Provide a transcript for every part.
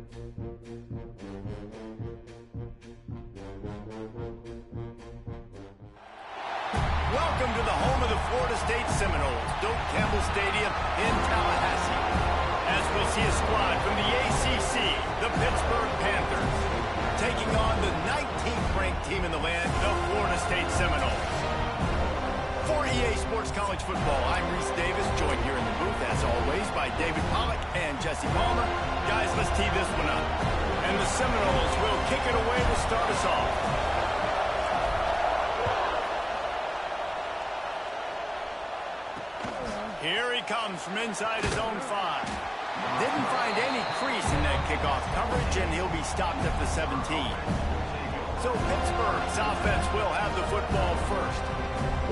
Welcome to the home of the Florida State Seminoles, Doak Campbell Stadium in Tallahassee. As we'll see a squad from the ACC, the Pittsburgh Panthers, taking on the 19th ranked team in the land, the Florida State Seminoles. For EA Sports College Football, I'm Reese Davis, joined here in the booth, as always, by David Pollack and Jesse Palmer. Guys, let's tee this one up. And the Seminoles will kick it away to start us off. Here he comes from inside his own 5. Didn't find any crease in that kickoff coverage, and he'll be stopped at the 17. So Pittsburgh's offense will have the football first.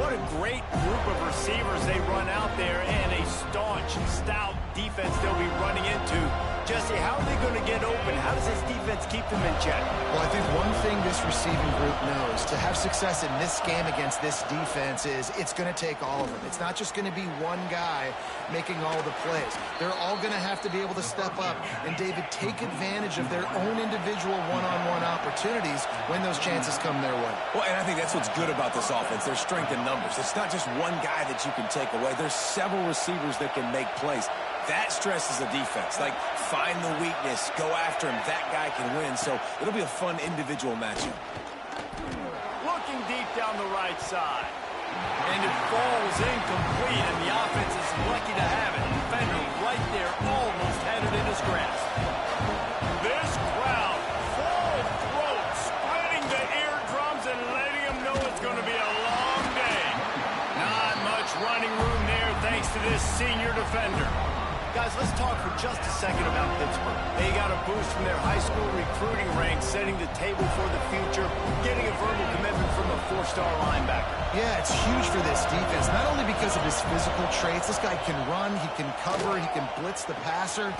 What a great group of receivers they run out there, and a staunch, stout defense they'll be running into. Jesse, how are they going to get open? How does this defense keep them in check? Well, I think one thing this receiving group knows, to have success in this game against this defense, is it's going to take all of them. It's not just going to be one guy making all the plays. They're all going to have to be able to step up and, David, take advantage of their own individual one-on-one opportunities when those chances come their way. Well, and I think that's what's good about this offense. There's strength in numbers. It's not just one guy that you can take away. There's several receivers that can make plays. That stresses the defense. Like, find the weakness, go after him. That guy can win. So it'll be a fun individual matchup. Looking deep down the right side. And it falls incomplete, and the offense is lucky to have it. Defender right there almost had it in his grasp. This crowd, full throat, splitting the eardrums and letting them know it's going to be a long day. Not much running room there thanks to this senior defender. Guys, let's talk for just a second about Pittsburgh. They got a boost from their high school recruiting ranks, setting the table for the future, getting a verbal commitment from a 4-star linebacker. Yeah, it's huge for this defense, not only because of his physical traits. This guy can run, he can cover, he can blitz the passer.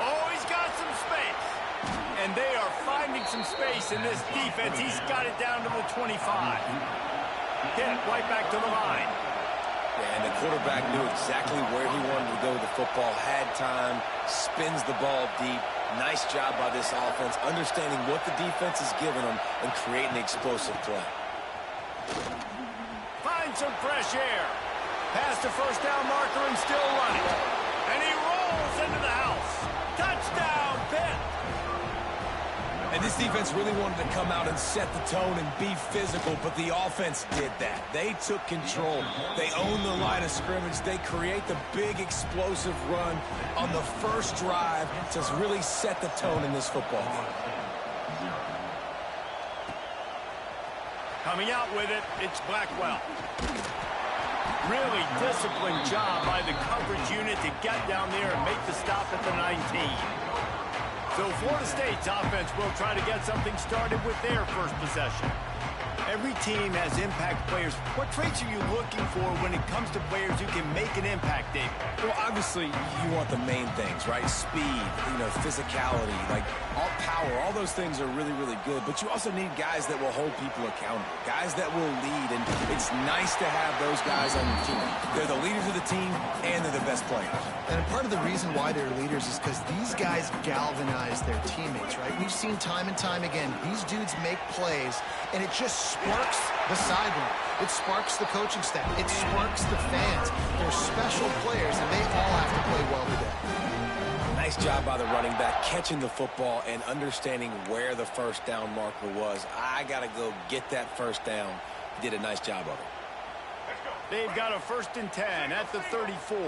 Oh, he's got some space. And they are finding some space in this defense. He's got it down to the 25. Get it right back to the line. Yeah, and the quarterback knew exactly where he wanted to go with the football, had time, spins the ball deep. Nice job by this offense, understanding what the defense is giving them and creating explosive play. Find some fresh air. Past the first down marker and still running. And he rolls into the house. Touchdown, Pitt! And this defense really wanted to come out and set the tone and be physical, but the offense did that. They took control. They owned the line of scrimmage. They create the big explosive run on the first drive to really set the tone in this football game. Coming out with it, it's Blackwell. Really disciplined job by the coverage unit to get down there and make the stop at the 19. So Florida State's offense will try to get something started with their first possession. Every team has impact players. What traits are you looking for when it comes to players who can make an impact, David? Well, obviously, you want the main things, right? Speed, physicality, like all power, all those things are really, really good. But you also need guys that will hold people accountable, guys that will lead. And it's nice to have those guys on your team. They're the leaders of the team, and they're the best players. And part of the reason why they're leaders is because these guys galvanize their teammates, right? We've seen time and time again, these dudes make plays, and it just sparks the sideline. It sparks the coaching staff. It sparks the fans. They're special players, and they all have to play well today. Nice job by the running back, catching the football and understanding where the first down marker was. I got to go get that first down. He did a nice job of it. They've got a 1st and 10 at the 34.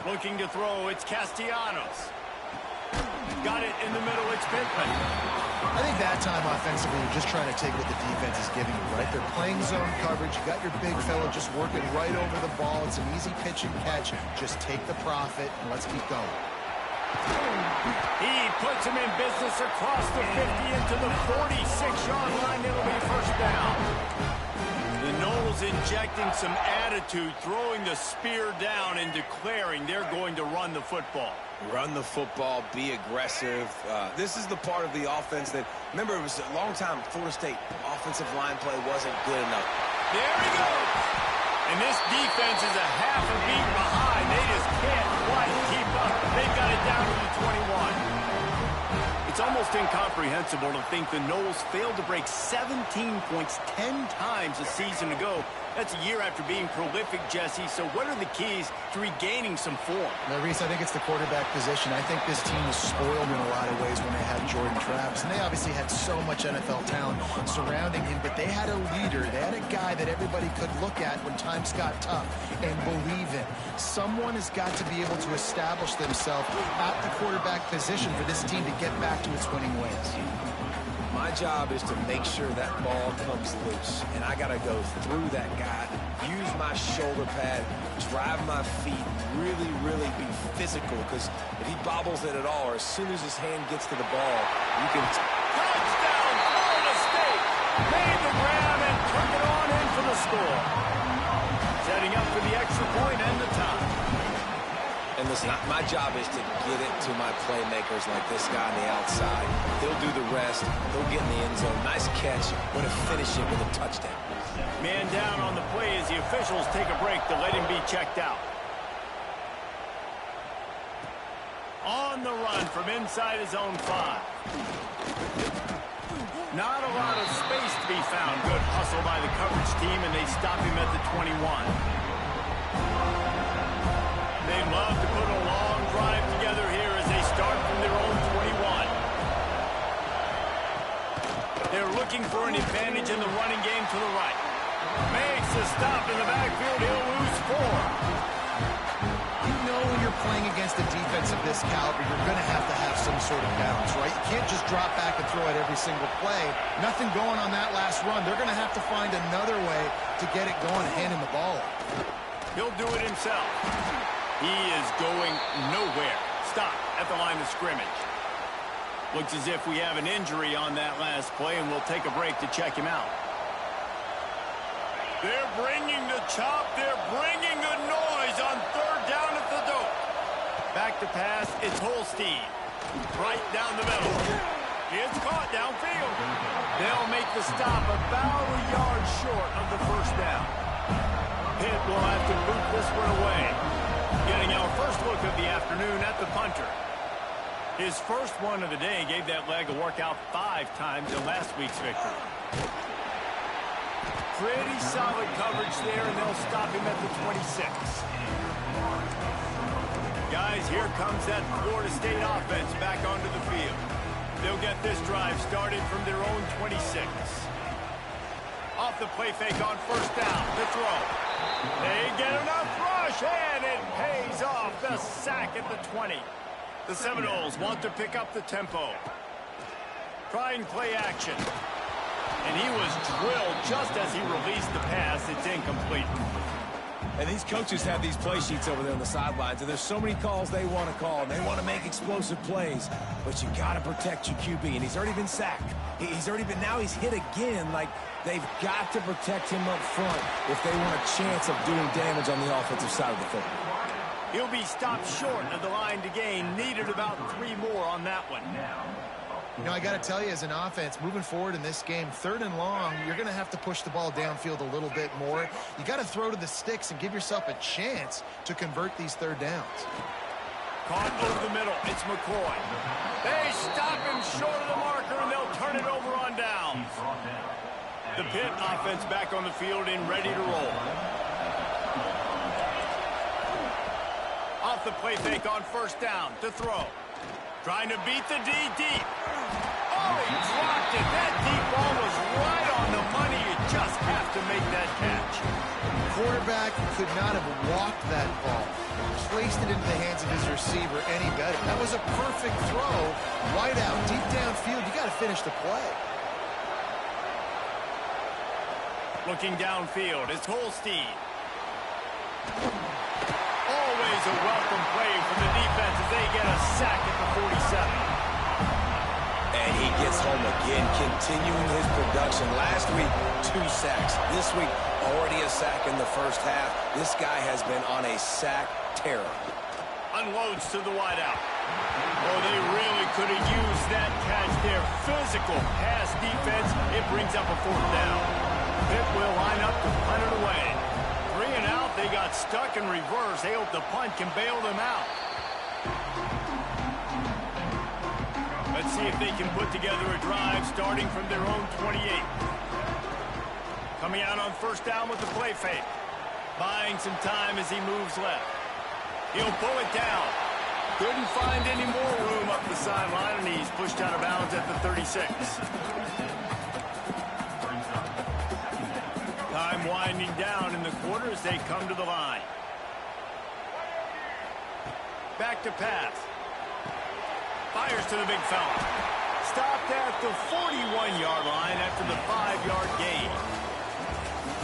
Looking to throw, it's Castellanos. Got it in the middle, it's Pittman. I think that time offensively, you're just trying to take what the defense is giving you, right? They're playing zone coverage. You got your big fella just working right over the ball. It's an easy pitch and catch. Just take the profit, and let's keep going. He puts him in business across the 50 into the 46-yard line. It'll be first down. The Noles injecting some attitude, throwing the spear down and declaring they're going to run the football. Run the football, be aggressive. This is the part of the offense that, remember, it was a long time, Florida State offensive line play wasn't good enough. There he goes. And this defense is a half a beat behind. They just can't quite keep up. They've got it down to the 21. It's almost incomprehensible to think the Noles failed to break 17 points 10 times a season ago. That's a year after being prolific, Jesse. So what are the keys to regaining some form? Now, Reese, I think it's the quarterback position. I think this team was spoiled in a lot of ways when they had Jordan Travis. And they obviously had so much NFL talent surrounding him, but they had a leader. They had a guy that everybody could look at when times got tough and believe in. Someone has got to be able to establish themselves at the quarterback position for this team to get back to its winning ways. My job is to make sure that ball comes loose, and I got to go through that guy, use my shoulder pad, drive my feet, really be physical, because if he bobbles it at all, or as soon as his hand gets to the ball, you can... Touchdown, Florida State! Made the grab and took it on in for the score. Setting up for the extra point and the time. And listen, my job is to get it to my playmakers like this guy on the outside. They'll do the rest. They'll get in the end zone. Nice catch. Want to finish it with a touchdown. Man down on the play as the officials take a break to let him be checked out. On the run from inside his own 5. Not a lot of space to be found. Good hustle by the coverage team, and they stop him at the 21. They love to put a long drive together here as they start from their own 21. They're looking for an advantage in the running game to the right. Makes a stop in the backfield. He'll lose 4. You know when you're playing against a defense of this caliber, you're going to have some sort of balance, right? You can't just drop back and throw it every single play. Nothing going on that last run. They're going to have to find another way to get it going and hand him the ball. He'll do it himself. He is going nowhere. Stop at the line of scrimmage. Looks as if we have an injury on that last play, and we'll take a break to check him out. They're bringing the chop. They're bringing the noise on third down at the dope. Back to pass. It's Holstein. Right down the middle. It's caught downfield. They'll make the stop about a yard short of the first down. Pitt will have to boot this one away. Getting our first look of the afternoon at the punter. His first one of the day gave that leg a workout 5 times in last week's victory. Pretty solid coverage there, and they'll stop him at the 26. Guys, here comes that Florida State offense back onto the field. They'll get this drive started from their own 26. Off the play fake on first down. The throw. They get enough rush, and it pays off. The sack at the 20. The Seminoles want to pick up the tempo. Trying play action. And he was drilled just as he released the pass. It's incomplete. And these coaches have these play sheets over there on the sidelines, and there's so many calls they want to call, and they want to make explosive plays. But you got to protect your QB, and he's already been sacked. Now he's hit again. Like, they've got to protect him up front if they want a chance of doing damage on the offensive side of the football. He'll be stopped short of the line to gain. Needed about 3 more on that one. You know, I got to tell you, as an offense, moving forward in this game, 3rd and long, you're going to have to push the ball downfield a little bit more. You got to throw to the sticks and give yourself a chance to convert these 3rd downs. Caught over the middle. It's McCoy. They stop him short of the marker, and they'll turn it over on downs. The Pitt offense back on the field and ready to roll. Off the play fake on first down to throw. Trying to beat the D deep. Oh, he dropped it. That deep ball was right on the money. You just have to make that catch. Quarterback could not have walked that ball, placed it into the hands of his receiver any better. That was a perfect throw. Wide out, deep downfield. You got to finish the play. Looking downfield, it's Holstein. Always a welcome play from the defense as they get a sack at the 47. And he gets home again, continuing his production. Last week, 2 sacks. This week, already a sack in the first half. This guy has been on a sack terror. Unloads to the wideout. Oh, they really could have used that catch there. Physical pass defense. It brings up a 4th down. Pitt will line up to punt it away. 3 and out. They got stuck in reverse. They hope the punt can bail them out. see if they can put together a drive starting from their own 28. Coming out on first down with the play fake. Buying some time as he moves left. He'll pull it down. Couldn't find any more room up the sideline, and he's pushed out of bounds at the 36. Time winding down in the quarter as they come to the line. Back to pass. Fires to the big fella. Stopped at the 41-yard line after the 5-yard gain.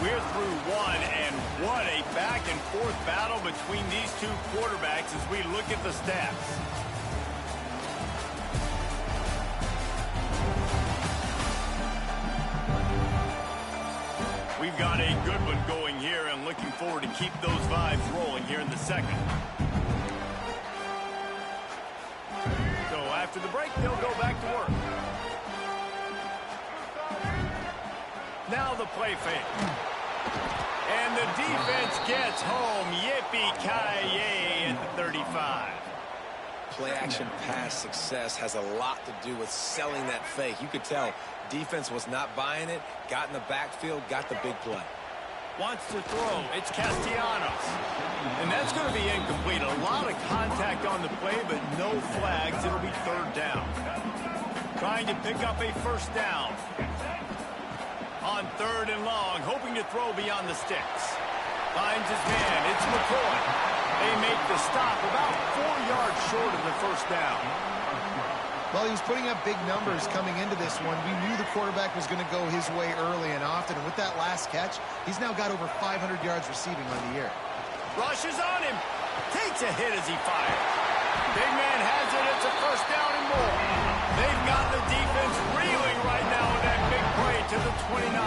We're through one, and what a back-and-forth battle between these two quarterbacks as we look at the stats. We've got a good one going here, and looking forward to keep those vibes rolling here in the second. So after the break, they'll go back to work. Now the play fake. And the defense gets home. Yippee-ki-yay at the 35. Play-action pass success has a lot to do with selling that fake. You could tell defense was not buying it, got in the backfield, got the big play. Wants to throw. It's Castellanos. And that's going to be incomplete. A lot of contact on the play, but no flags. It'll be third down. Trying to pick up a first down. On third and long, hoping to throw beyond the sticks. Finds his man. It's McCoy. They make the stop about 4 yards short of the first down. Well, he was putting up big numbers coming into this one. We knew the quarterback was going to go his way early and often. And with that last catch, he's now got over 500 yards receiving on the year. Rushes on him. Takes a hit as he fires. Big man has it. It's a first down and more. They've got the defense reeling right now with that big play to the 29.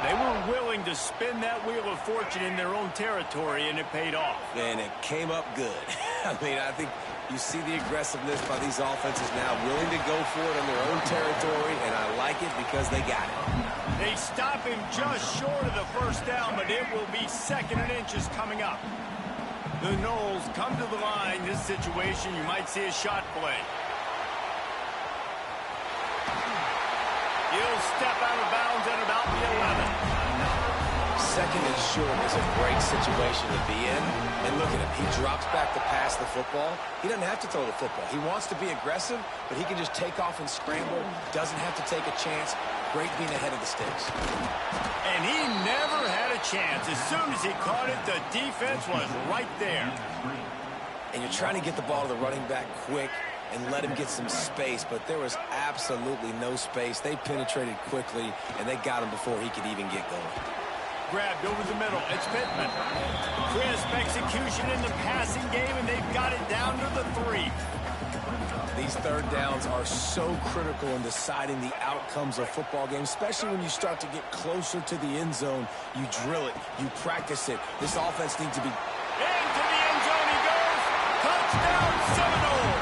They were willing to spin that wheel of fortune in their own territory, and it paid off. And it came up good. I mean, I think you see the aggressiveness by these offenses now, willing to go for it in their own territory, and I like it because they got it. They stop him just short of the first down, but it will be second and inches coming up. The Knowles come to the line. This situation, you might see a shot play. He'll step out of bounds at about the 11. Second and short is a great situation to be in. And look at him. He drops back to pass the football. He doesn't have to throw the football. He wants to be aggressive, but he can just take off and scramble. Doesn't have to take a chance. Great being ahead of the sticks. And he never had a chance. As soon as he caught it, the defense was right there. And you're trying to get the ball to the running back quick and let him get some space, but there was absolutely no space. They penetrated quickly, and they got him before he could even get going. Grabbed over the middle. It's Pittman. Crisp execution in the passing game, and they've got it down to the 3. These third downs are so critical in deciding the outcomes of football games, especially when you start to get closer to the end zone. You drill it. You practice it. This offense needs to be... Into the end zone he goes. Touchdown, Seminoles.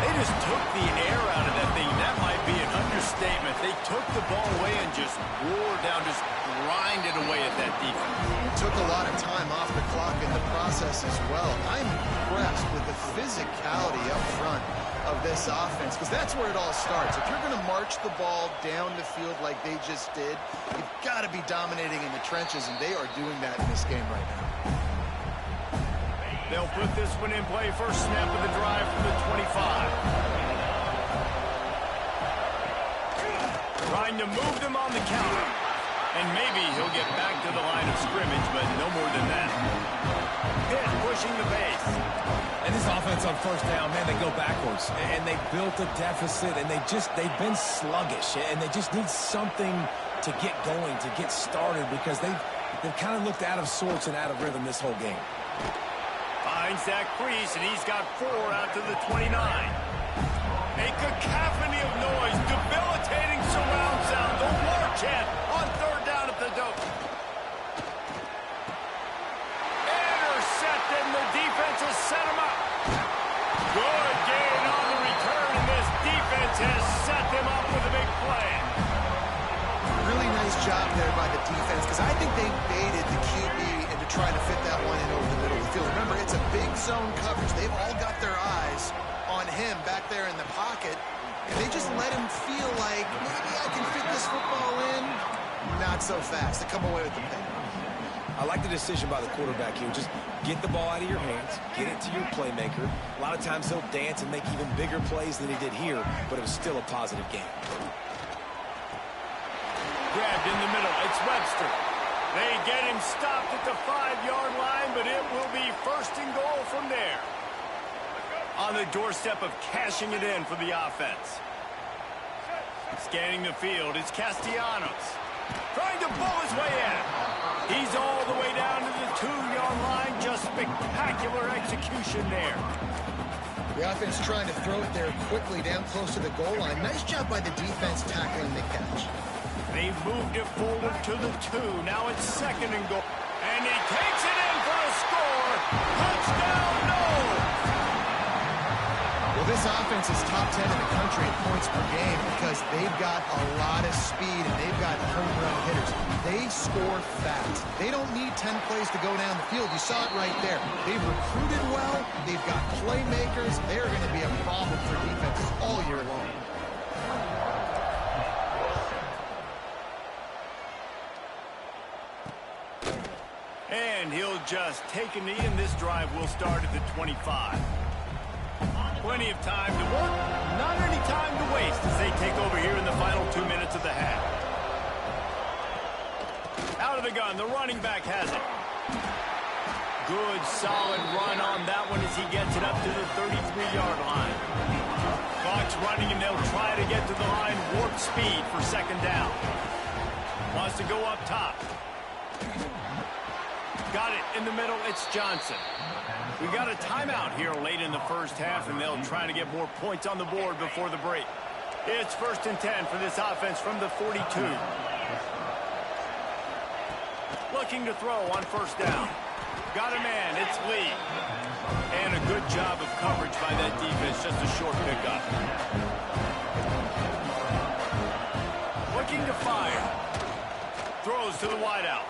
They just took the air out of that thing. That might be an understatement. They took the ball away and just wore down, just grinded away at that defense. Took a lot of time off the clock in the process as well. I'm impressed with the physicality up front of this offense, because that's where it all starts. If you're going to march the ball down the field like they just did, you've got to be dominating in the trenches, and they are doing that in this game right now. They'll put this one in play. First snap of the drive from the 25. Trying to move them on the counter. And maybe he'll get back to the line of scrimmage, but no more than that. Pitt pushing the base. And this offense on first down, man, they go backwards. And they built a deficit, and they've been sluggish. And they just need something to get going, to get started, because they've kind of looked out of sorts and out of rhythm this whole game. Finds that crease, and he's got 4 out to the 29. A cacophony of noise, debilitating surround sound. The war chant on third down at the dope. Intercepted, and the defense has set him up. Good gain on the return, and this defense has set them up with a big play. Really nice job there by the defense, because I think they baited the QB into trying to fit that one in over the middle of the field. Remember, it's a big zone coverage. They've all got their eyes on him back there in the pocket, and they just let him feel like, maybe I can fit this football in. Not so fast. They come away with the pick. I like the decision by the quarterback here. Just get the ball out of your hands, get it to your playmaker. A lot of times he'll dance and make even bigger plays than he did here, but it was still a positive game. Grabbed in the middle. It's Webster. They get him stopped at the 5-yard line, but it will be first and goal from there. On the doorstep of cashing it in for the offense. Scanning the field, it's Castellanos. Trying to pull his way in. He's all the way down to the 2-yard line. Just spectacular execution there. The offense trying to throw it there quickly down close to the goal line. Nice job by the defense tackling the catch. They've moved it forward to the 2. Now it's second and goal. And he takes it in for a score. Touchdown, no! Well, this offense is top 10 in the country in points per game because they've got a lot of speed and they've got home run hitters. They score fast. They don't need 10 plays to go down the field. You saw it right there. They've recruited well. They've got playmakers. They're going to be a problem for defenses all year long. And he'll just take a knee, and this drive will start at the 25. Plenty of time to work, not any time to waste as they take over here in the final 2 minutes of the half. Out of the gun, the running back has it. Good, solid run on that one as he gets it up to the 33-yard line. Clock's running, and they'll try to get to the line, warp speed for second down. Wants to go up top. Got it in the middle, it's Johnson. We got a timeout here late in the first half, and they'll try to get more points on the board before the break. It's 1st and 10 for this offense from the 42. Looking to throw on first down. Got a man, it's Lee. And a good job of coverage by that defense, just a short pickup. Looking to fire. Throws to the wideout.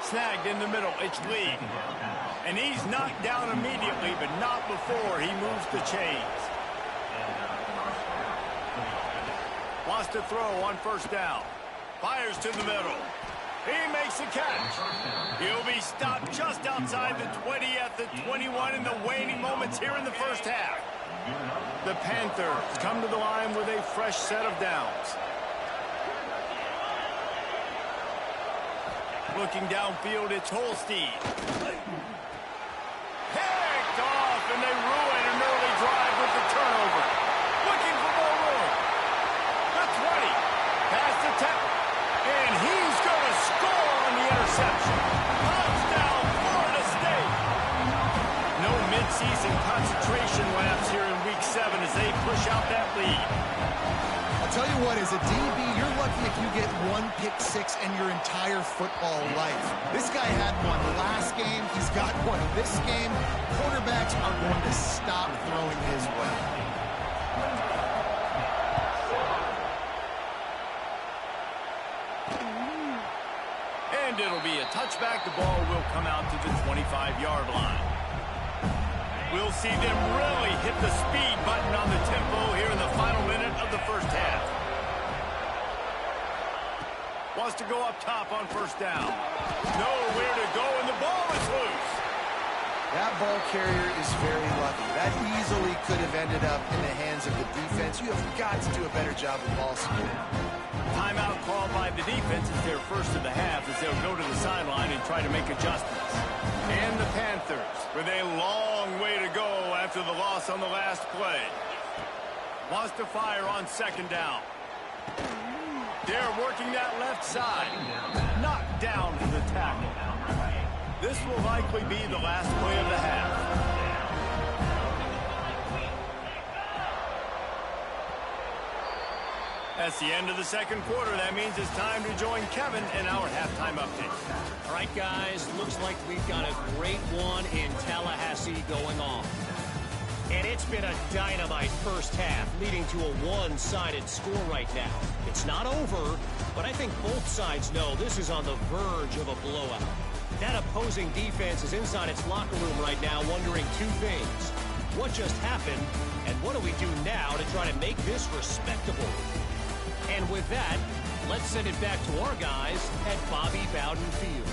Snagged in the middle, it's Lee. And he's knocked down immediately, but not before he moves the chains. Wants to throw on first down. Fires to the middle. He makes the catch. He'll be stopped just outside the 20 at the 21 in the waning moments here in the first half. The Panthers come to the line with a fresh set of downs. Looking downfield, it's Holstein. Picked off, and they ruin an early drive with the turnover. Looking for more room. The 20. Past the 10. And he's going to score on the interception. Touchdown, Florida State. No midseason concentration laps here in Week 7 as they push out that lead. I'll tell you what, as a DB, you're lucky if you get one pick six in your entire football life. This guy had one last game. He's got one this game. Quarterbacks are going to stop throwing his way. And it'll be a touchback. The ball will come out to the 25-yard line. We'll see them really hit the speed button on the tempo here in the final minute of the first half. Wants to go up top on first down. Nowhere to go, and the ball is loose. That ball carrier is very lucky. That easily could have ended up in the hands of the defense. You have got to do a better job with ball security. Timeout called by the defense is their first of the half as they'll go to the sideline and try to make adjustments. And the Panthers with a long way to go after the loss on the last play. Wants to fire on second down. They're working that left side. Knocked down to the tackle. This will likely be the last play of the half. That's the end of the second quarter. That means it's time to join Kevin in our halftime update. All right, guys, looks like we've got a great one in Tallahassee going on. And it's been a dynamite first half, leading to a one-sided score right now. It's not over, but I think both sides know this is on the verge of a blowout. That opposing defense is inside its locker room right now wondering two things. what just happened, and what do we do now to try to make this respectable? And with that, let's send it back to our guys at Bobby Bowden Field.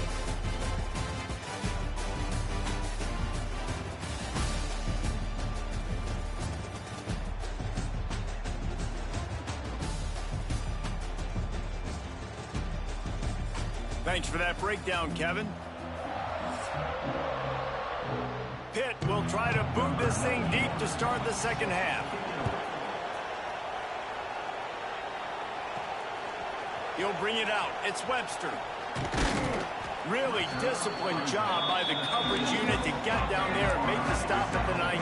Thanks for that breakdown, Kevin. Pitt will try to boot this thing deep to start the second half. He'll bring it out. It's Webster. Really disciplined job by the coverage unit to get down there and make the stop at the 19.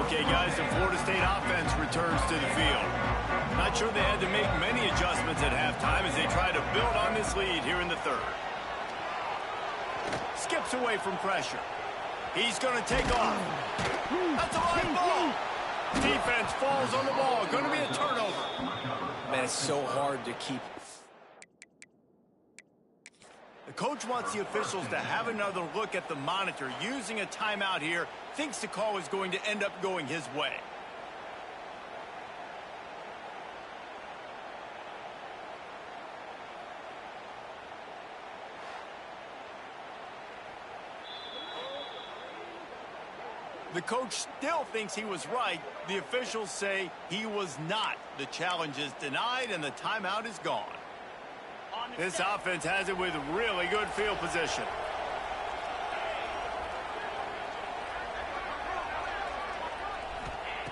Okay, guys, the Florida State offense returns to the field. Not sure they had to make many adjustments at halftime as they try to build on this lead here in the third. Skips away from pressure. He's going to take off. That's a line ball. Defense falls on the ball. Going to be a turnover. Man, it's so hard to keep. The coach wants the officials to have another look at the monitor. Using a timeout here, thinks the call is going to end up going his way. The coach still thinks he was right. The officials say he was not. The challenge is denied, and the timeout is gone. This offense has it with really good field position.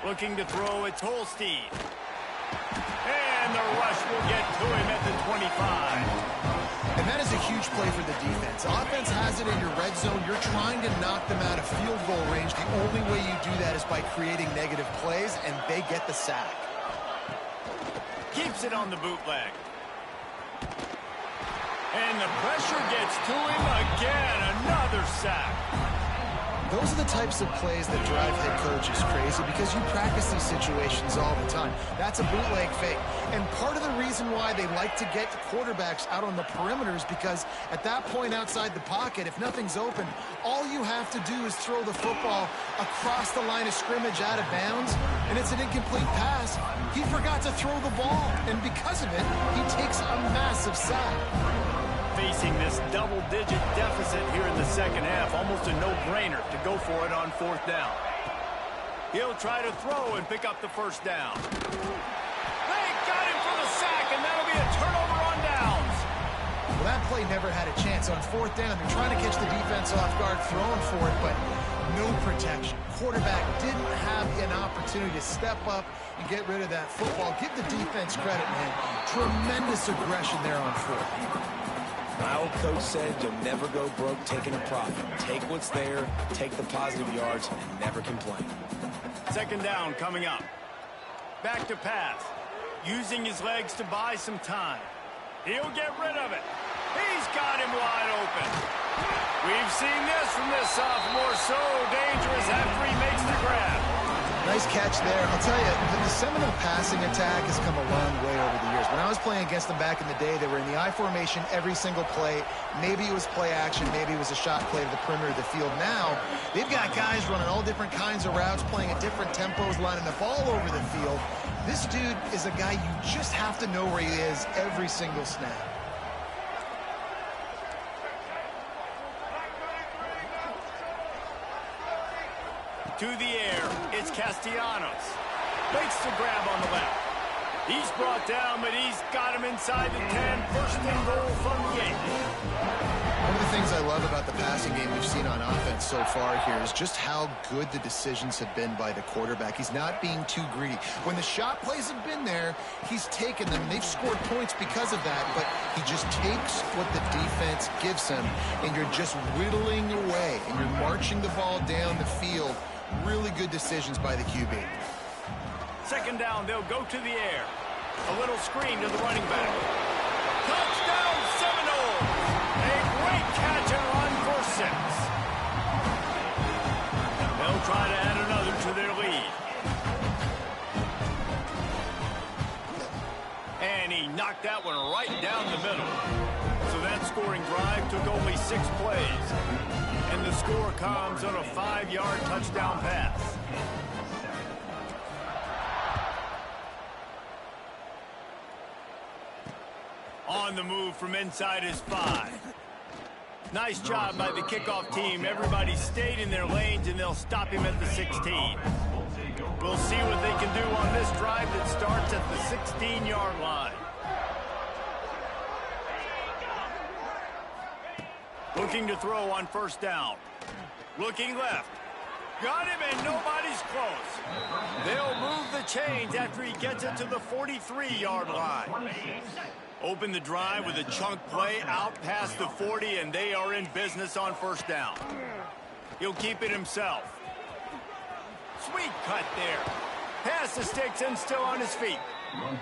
Looking to throw, it's Holstein. And the rush will get to him at the 25. And that is a huge play for the defense. Offense has it in your red zone. You're trying to knock them out of field goal range. The only way you do that is by creating negative plays, and they get the sack. Keeps it on the bootleg. And the pressure gets to him again. Another sack. Those are the types of plays that drive head coaches crazy because you practice these situations all the time. That's a bootleg fake. And part of the reason why they like to get quarterbacks out on the perimeter is because at that point outside the pocket, if nothing's open, all you have to do is throw the football across the line of scrimmage out of bounds, and it's an incomplete pass. He forgot to throw the ball, and because of it, he takes a massive sack. Facing this double-digit deficit here in the second half, almost a no-brainer to go for it on fourth down. He'll try to throw and pick up the first down. They got him for the sack, and that'll be a turnover on downs. Well, that play never had a chance. On fourth down, they're trying to catch the defense off guard, throwing for it, but no protection. Quarterback didn't have an opportunity to step up and get rid of that football. Give the defense credit, man. Tremendous aggression there on fourth. My old coach said you'll never go broke taking a profit. Take what's there, take the positive yards, and never complain. Second down coming up. Back to pass. Using his legs to buy some time. He'll get rid of it. He's got him wide open. We've seen this from this sophomore. So dangerous after he makes the grab. Nice catch there. I'll tell you, the Seminole passing attack has come a long way over the years. When I was playing against them back in the day, they were in the I formation every single play. Maybe it was play action. Maybe it was a shot play to the perimeter of the field. Now, they've got guys running all different kinds of routes, playing at different tempos, lining the ball over the field. This dude is a guy you just have to know where he is every single snap. To the air, it's Castellanos. Makes the grab on the left. He's brought down, but he's got him inside the 10. First and goal from the 8. One of the things I love about the passing game we've seen on offense so far here is just how good the decisions have been by the quarterback. He's not being too greedy. When the shot plays have been there, he's taken them. They've scored points because of that, but he just takes what the defense gives him, and you're just whittling away, and you're marching the ball down the field. Really good decisions by the QB. Second down, they'll go to the air. A little screen to the running back. Touchdown, Seminoles! A great catch and run for 6. They'll try to add another to their lead. And he knocked that one right down the middle. So that score high-scoring drive took only 6 plays. And the score comes on a 5-yard touchdown pass. On the move from inside his 5. Nice job by the kickoff team. Everybody stayed in their lanes, and they'll stop him at the 16. We'll see what they can do on this drive that starts at the 16-yard line. Looking to throw on first down. Looking left. Got him, and nobody's close. They'll move the chains after he gets it to the 43-yard line. Open the drive with a chunk play out past the 40, and they are in business on first down. He'll keep it himself. Sweet cut there. Past the sticks and still on his feet.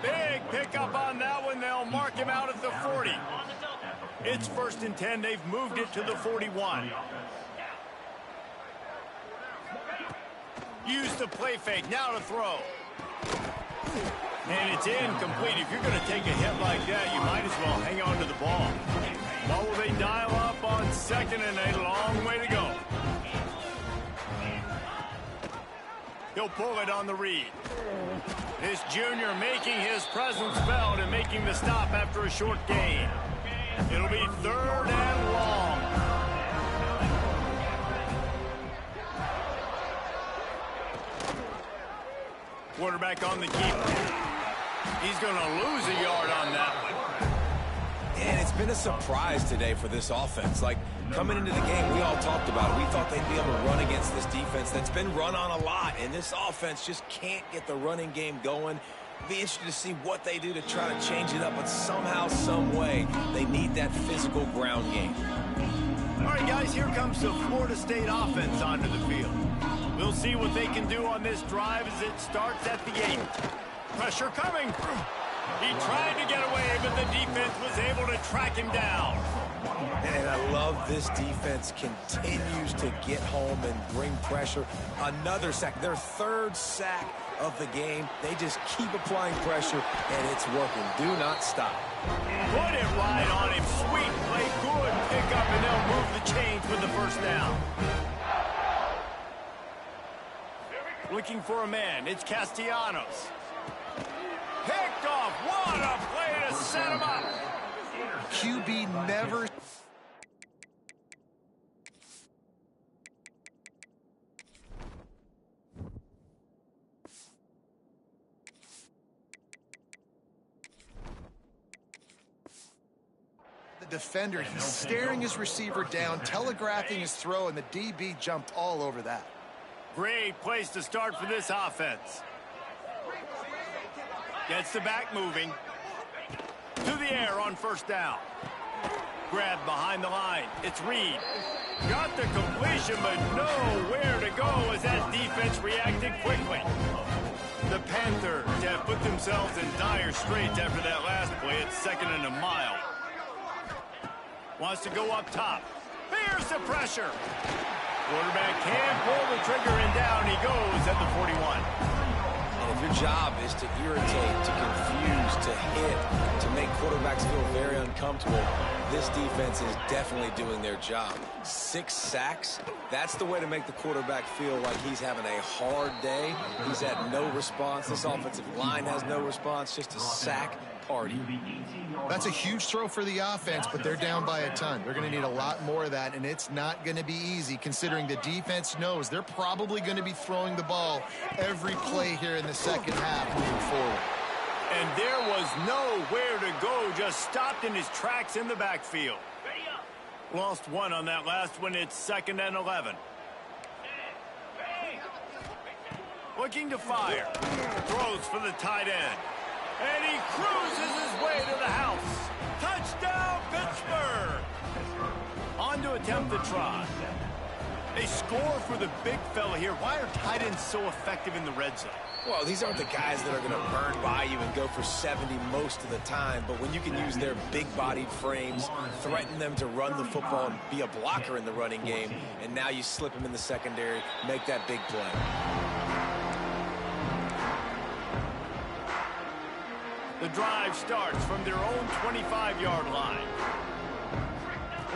Big pickup on that one. They'll mark him out at the 40. It's 1st and 10. They've moved it to the 41. Use the play fake. Now to throw. And it's incomplete. If you're going to take a hit like that, you might as well hang on to the ball. What will they dial up on 2nd and a long way to go? He'll pull it on the read. This junior making his presence felt and making the stop after a short gain. It'll be 3rd and long. Quarterback on the keeper. He's going to lose a yard on that one. And it's been a surprise today for this offense. Like, coming into the game, we all talked about it. We thought they'd be able to run against this defense that's been run on a lot. And this offense just can't get the running game going. Be interested to see what they do to try to change it up. But somehow, some way, they need that physical ground game. All right, guys, here comes the Florida State offense onto the field. We'll see what they can do on this drive as it starts at the 8. Pressure coming. He tried to get away, but the defense was able to track him down. And I love this defense continues to get home and bring pressure. Another sack, their 3rd sack of the game. They just keep applying pressure, and it's working. Do not stop. Put it right on him. Sweet play, good pickup, and they'll move the chains with the first down. Looking for a man. It's Castellanos. Picked off. What a play to set him up. QB never... The defender, he's staring his receiver down, telegraphing his throw, and the DB jumped all over that. Great place to start for this offense. Gets the back moving. To the air on first down. Grabbed behind the line. It's Reed. Got the completion, but nowhere to go as that defense reacted quickly. The Panthers have put themselves in dire straits after that last play. It's 2nd and a mile. Wants to go up top. There's the pressure. Quarterback can pull the trigger, and down he goes at the 41. And if your job is to irritate, to confuse, to hit, to make quarterbacks feel very uncomfortable, this defense is definitely doing their job. 6 sacks, that's the way to make the quarterback feel like he's having a hard day. He's had no response. This offensive line has no response, just a sack party. That's a huge throw for the offense, but they're down by a ton. They're going to need a lot more of that, and it's not going to be easy considering the defense knows they're probably going to be throwing the ball every play here in the second half moving forward. And there was nowhere to go, just stopped in his tracks in the backfield. Lost one on that last one. It's 2nd and 11. Looking to fire. Throws for the tight end. And he cruises his way to the house. Touchdown, Pittsburgh! On to attempt the try. They score for the big fella here. Why are tight ends so effective in the red zone? Well, these aren't the guys that are going to burn by you and go for 70 most of the time. But when you can use their big-bodied frames, threaten them to run the football and be a blocker in the running game, and now you slip them in the secondary, make that big play. The drive starts from their own 25-yard line.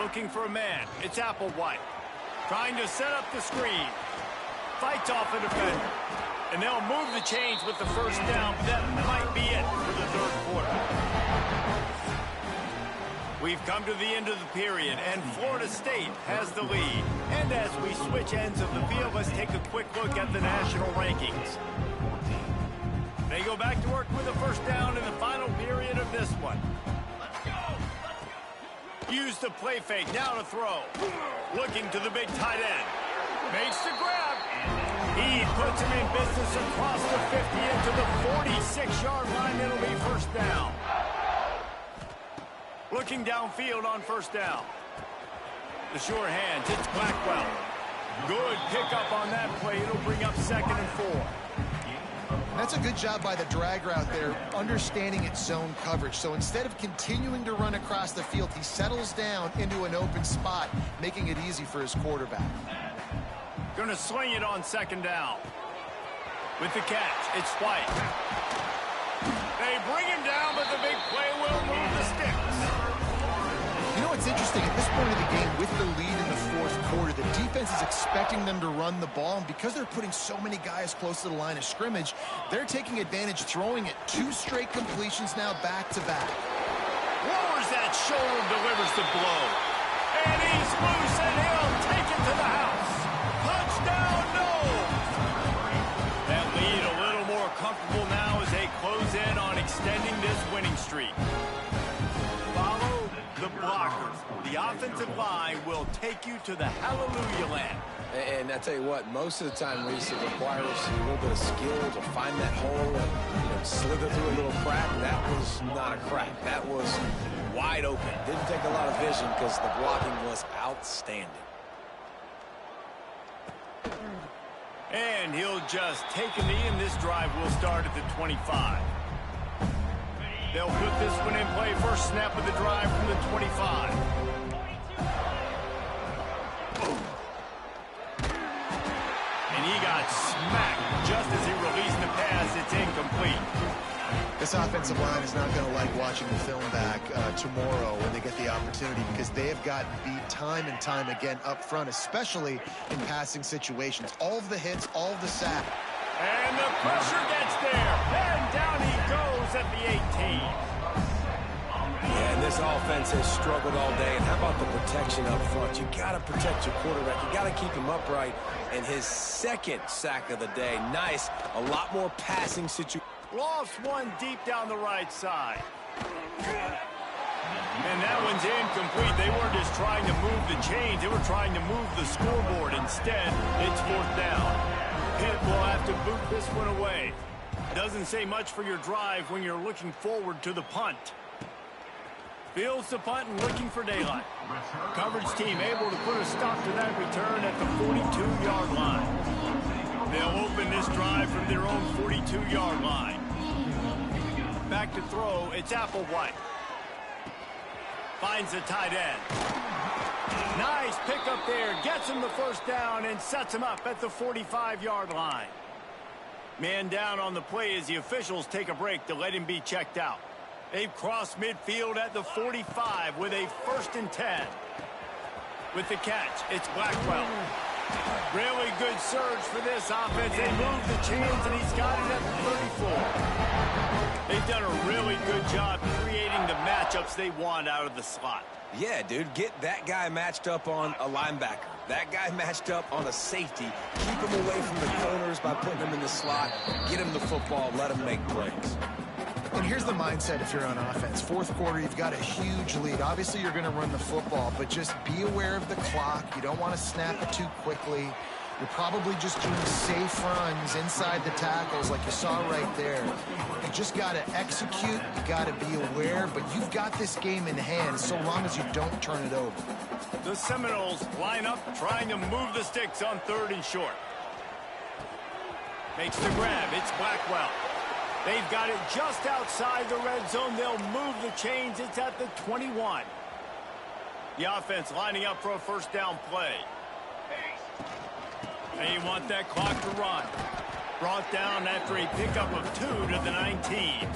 looking for a man. It's Applewhite. Trying to set up the screen. Fights off a defender. And they'll move the chains with the first down, but that might be it for the third quarter. We've come to the end of the period, and Florida State has the lead. And as we switch ends of the field, let's take a quick look at the national rankings. They go back to work with a first down in the final period of this one. Use the play fake, now to throw. Looking to the big tight end. Makes the grab. He puts him in business across the 50 into the 46-yard line. It'll be first down. Looking downfield on first down. The sure hands, it's Blackwell. Good pickup on that play. It'll bring up 2nd and 4. That's a good job by the drag route there, understanding its zone coverage. So instead of continuing to run across the field, he settles down into an open spot, making it easy for his quarterback. Going to sling it on 2nd down. With the catch, it's White. They bring him down, but the big play will move the sticks. You know what's interesting? At this point of the game, with the lead in the fourth quarter, the defense is expecting them to run the ball, and because they're putting so many guys close to the line of scrimmage, they're taking advantage, throwing it 2 straight completions now back-to-back. Lowers that shoulder, delivers the blow. And he's loose, and he'll take it to the house. Touchdown, no! That lead a little more comfortable now as they close in on extending this winning streak. Follow the blockers. The offensive line will take you to the hallelujah land. And I tell you what, most of the time, Reese, it requires a little bit of skill to find that hole and slither through a little crack. That was not a crack. That was wide open. Didn't take a lot of vision because the blocking was outstanding. And he'll just take a knee, and this drive will start at the 25. They'll put this one in play. First snap of the drive from the 25. And he got smacked just as he released the pass. It's incomplete. This offensive line is not going to like watching the film back tomorrow when they get the opportunity, because they have gotten beat time and time again up front, especially in passing situations. All of the hits, all of the sacks. And the pressure gets there. And down he goes at the 18. Yeah, and this offense has struggled all day. And how about the protection up front? You got to protect your quarterback. You got to keep him upright. And his 2nd sack of the day. Nice. A lot more passing situation. Lost one deep down the right side. And that one's incomplete. They weren't just trying to move the chains. They were trying to move the scoreboard. Instead, it's 4th down. Pitt will have to boot this one away. Doesn't say much for your drive when you're looking forward to the punt. Fields the punt and looking for daylight. Coverage team able to put a stop to that return at the 42-yard line. They'll open this drive from their own 42-yard line. Back to throw, it's Applewhite. Finds the tight end. Nice pickup there. Gets him the first down and sets him up at the 45-yard line. Man down on the play as the officials take a break to let him be checked out. They've crossed midfield at the 45 with a 1st and 10. With the catch, it's Blackwell. Really good surge for this offense. They move the chains, and he's got it at the 34. They've done a really good job creating the matchups they want out of the slot. Yeah, dude, get that guy matched up on a linebacker. That guy matched up on a safety. Keep him away from the corners by putting him in the slot. Get him the football. Let him make plays. And here's the mindset if you're on offense. 4th quarter, you've got a huge lead. Obviously, you're going to run the football, but just be aware of the clock. You don't want to snap it too quickly. You're probably just doing safe runs inside the tackles like you saw right there. You just got to execute. You got to be aware, but you've got this game in hand so long as you don't turn it over. The Seminoles line up trying to move the sticks on 3rd and short. Makes the grab. It's Blackwell. They've got it just outside the red zone. They'll move the chains. It's at the 21. The offense lining up for a first down play. They want that clock to run. Brought down after a pickup of 2 to the 19.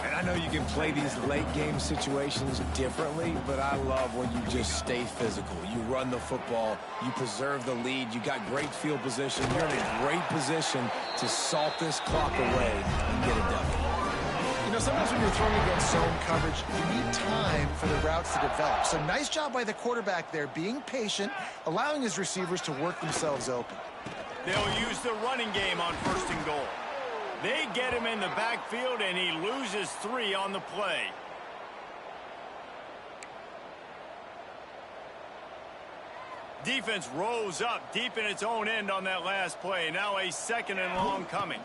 And I know you can play these late-game situations differently, but I love when you just stay physical. You run the football, you preserve the lead, you got great field position, you're in a great position to salt this clock away and get it done. You know, sometimes when you're throwing against zone coverage, you need time for the routes to develop. So nice job by the quarterback there, being patient, allowing his receivers to work themselves open. They'll use the running game on 1st and goal. They get him in the backfield, and he loses 3 on the play. Defense rolls up deep in its own end on that last play. Now a 2nd and long coming.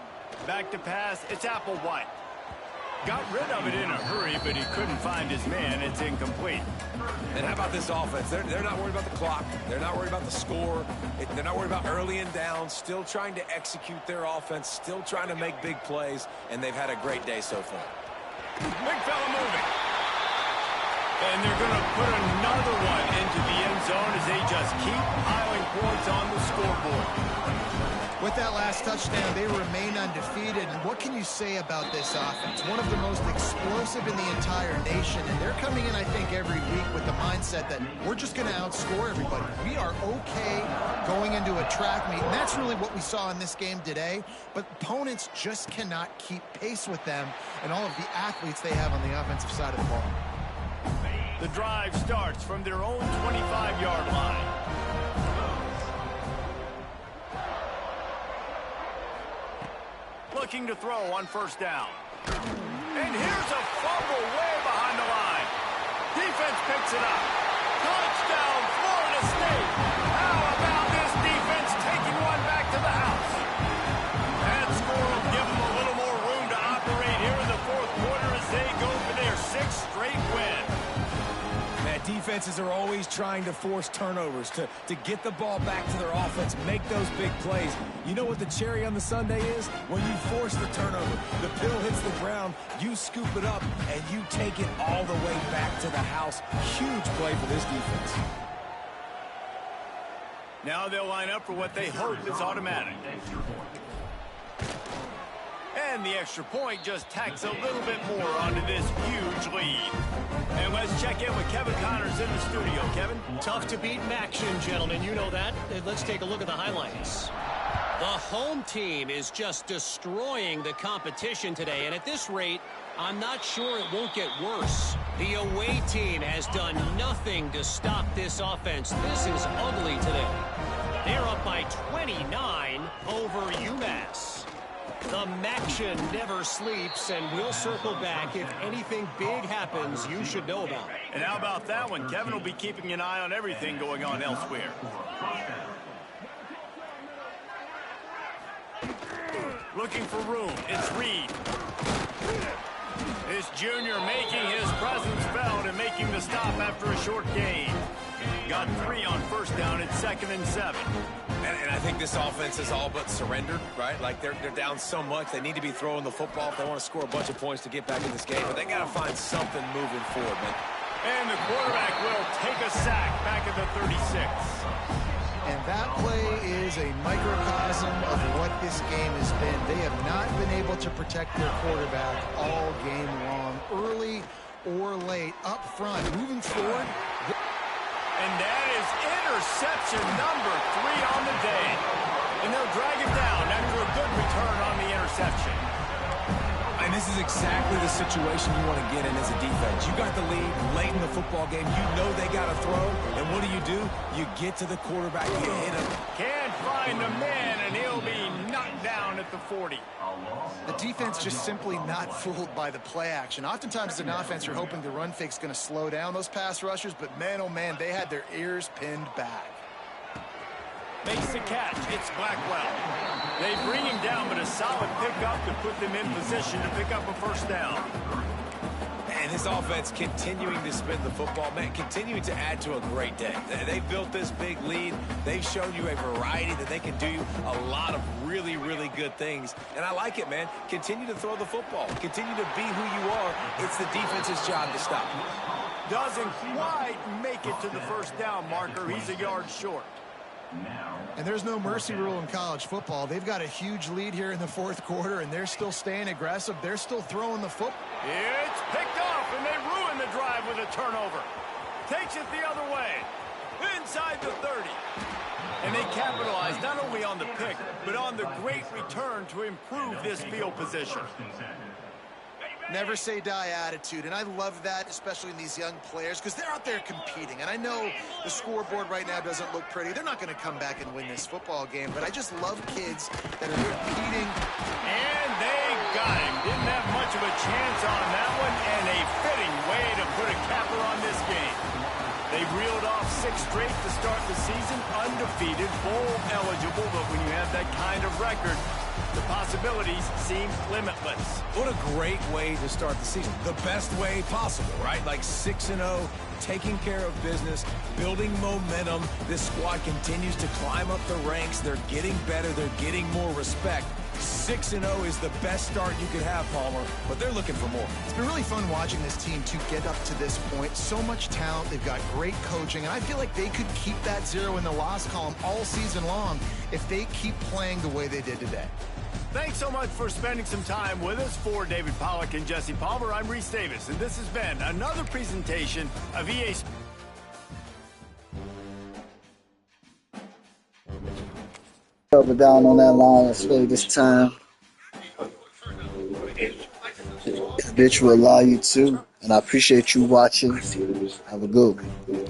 Back to pass, it's Applewhite. Got rid of it in a hurry, but he couldn't find his man. It's incomplete. And how about this offense? They're not worried about the clock. They're not worried about the score. They're not worried about early and down. Still trying to execute their offense. Still trying to make big plays. And they've had a great day so far. Big fella moving. And they're going to put another one into the end zone as they just keep piling points on the scoreboard. With that last touchdown, they remain undefeated. And what can you say about this offense? One of the most explosive in the entire nation. And they're coming in, I think, every week with the mindset that we're just going to outscore everybody. We are okay going into a track meet. And that's really what we saw in this game today. But opponents just cannot keep pace with them and all of the athletes they have on the offensive side of the ball. The drive starts from their own 25-yard line. Looking to throw on 1st down. And here's a fumble way behind the line. Defense picks it up. Touchdown, Florida State. How about this defense taking one back to the house? That score will give them a little more room to operate here in the 4th quarter as they go for their 6th straight win. Defenses are always trying to force turnovers to get the ball back to their offense, make those big plays. You know what the cherry on the sundae is? When you force the turnover, the pill hits the ground, you scoop it up, and you take it all the way back to the house. Huge play for this defense. Now they'll line up for what they hope is automatic. And the extra point just tacks a little bit more onto this huge lead. And let's check in with Kevin Connors in the studio. Kevin? Tough to beat action, gentlemen. You know that. Let's take a look at the highlights. The home team is just destroying the competition today. And at this rate, I'm not sure it won't get worse. The away team has done nothing to stop this offense. This is ugly today. They're up by 29 over UMass. The Maction never sleeps, and we'll circle back if anything big happens you should know about. And how about that one? Kevin will be keeping an eye on everything going on elsewhere. Looking for room. It's Reed. This junior making his presence felt and making the stop after a short gain. Got 3 on 1st down. It's 2nd and 7. And I think this offense is all but surrendered, right? Like they're down so much. They need to be throwing the football if they want to score a bunch of points to get back in this game. But they got to find something moving forward, man. And the quarterback will take a sack back at the 36. And that play is a microcosm of what this game has been. They have not been able to protect their quarterback all game long, early or late, up front, moving forward. And that is interception number 3 on the day. And they'll drag it down after a good return on the interception. And this is exactly the situation you want to get in as a defense. You got the lead late in the football game. You know they got to throw. And what do? You get to the quarterback. You hit him. Can't find the man, and he'll be knocked down at the 40. The defense just simply not fooled by the play action. Oftentimes as an offense, you're hoping the run fake's going to slow down those pass rushers, but man, oh man, they had their ears pinned back. Makes the catch. It's Blackwell. They bring him down, but a solid pickup to put them in position to pick up a 1st down. And his offense continuing to spin the football, man, continuing to add to a great day. They've built this big lead. They've shown you a variety that they can do a lot of really, really good things. And I like it, man. Continue to throw the football. Continue to be who you are. It's the defense's job to stop you. Doesn't quite make it to the 1st down marker. He's a yard short. And there's no mercy rule in college football. They've got a huge lead here in the fourth quarter, and they're still staying aggressive. They're still throwing the football. It's picked off, and they ruin the drive with a turnover. Takes it the other way. Inside the 30. And they capitalize not only on the pick, but on the great return to improve this field position. Never say die attitude, and I love that, especially in these young players, because they're out there competing. And I know the scoreboard right now doesn't look pretty. They're not going to come back and win this football game, but I just love kids that are competing. And they got him. Didn't have much of a chance on that one, and a fitting way to put a capper on this game. They've reeled off 6 straight to start the season, undefeated, bowl eligible, but when you have that kind of record, the possibilities seem limitless. What a great way to start the season. The best way possible, right? Like 6-0, taking care of business, building momentum. This squad continues to climb up the ranks. They're getting better. They're getting more respect. 6-0 is the best start you could have, Palmer, but they're looking for more. It's been really fun watching this team to get up to this point. So much talent. They've got great coaching, and I feel like they could keep that 0 in the loss column all season long if they keep playing the way they did today. Thanks so much for spending some time with us. For David Pollack and Jesse Palmer, I'm Reese Davis, and this has been another presentation of EA Sports. Cover down on that line, especially this time. This bitch will allow you to, and I appreciate you watching. Have a good one.